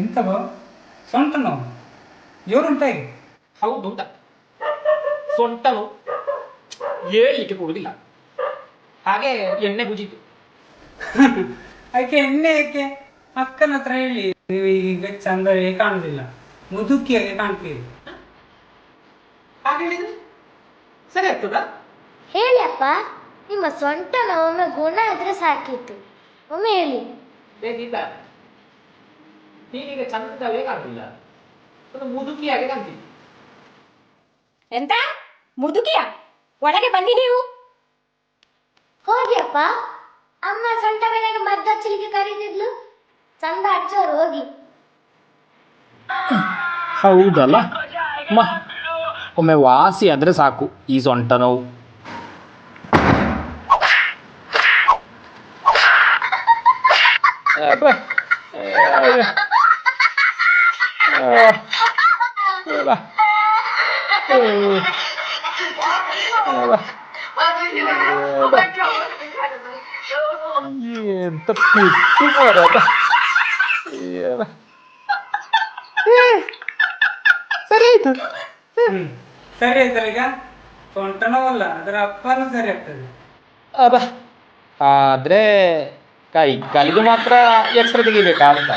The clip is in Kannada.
ಎಂತ ಬಾ ಸೊಂಟ ನೋವು ಜೋರುಂಟ ಈಗ? ಹೌದು ಅಂತ ಸೊಂಟ ನೋವು ಹೇಳ್ಲಿಕ್ಕೆ ಕೊಡುದಿಲ್ಲ. ಹಾಗೆ ಎಣ್ಣೆ ಗುಜಿತು. ಯಾಕೆ ಎಣ್ಣೆ ಯಾಕೆ? ಅಕ್ಕನ ಹತ್ರ ಹೇಳಿ, ನೀವು ಈಗ ಚಂದವೇ ಕಾಣುದಿಲ್ಲ, ಮುದುಕಿಯಾಗೆ ಕಾಣ್ತೀರಿ. ಹಾಗೆ ಹೇಳಿದ್ರೆ ಸರಿ ಆಗ್ತದಾ? ಹೇಳಿ ಅಪ್ಪ, ನಿಮ್ಮ ಸೊಂಟ ಒಮ್ಮೆ ಗುಣ ಆದ್ರೆ ಸಾಕಿತ್ತು, ಒಮ್ಮೆ ಹೇಳಿ. ಬೇಕಿಲ್ಲ, ನೀನೀಗ ಚಂದವೇ ಕಾಣುದಿಲ್ಲ, ಒಂದು ಮುದುಕಿಯಾಗೆ ಕಾಣ್ತೀನಿ. ಎಂತ ಮುದುಕಿಯ ಒಳಗೆ ಬನ್ನಿ ನೀವು. ಹೋಗಿ ಅಪ್ಪ, ಅಮ್ಮ ಸೊಂಟ ಮೇಲೆ ಮದ್ದು ಹಚ್ಚಲಿಕ್ಕೆ ಕರೀತಿದ್ಲು, ಚಂದ ಹಚ್ಚೋರು ಹೋಗಿ. ಹೌದಲ್ಲ ಒಮ್ಮೆ ವಾಸಿ ಆದ್ರೆ ಸಾಕು ಈ ಸೊಂಟ ನೋವು. ಎಂತ ಪಿಟ್ಟು ಮಾರಾಟ. ಸರಿ ಆಯ್ತು. ಸರಿ ಆಯ್ತಲ್ಲ ಈಗ? ಸೊಂಟ ನೋವಲ್ಲ, ಅದರ ಅಪ್ಪನೂ ಸರಿ ಆಗ್ತದೆ. ಆದ್ರೆ ಕೈ ಕಾಲಿಗೆ ಮಾತ್ರ ಎಕ್ಸ್ರೆ ತೆಗಿಬೇಕಾ ಅಂತ.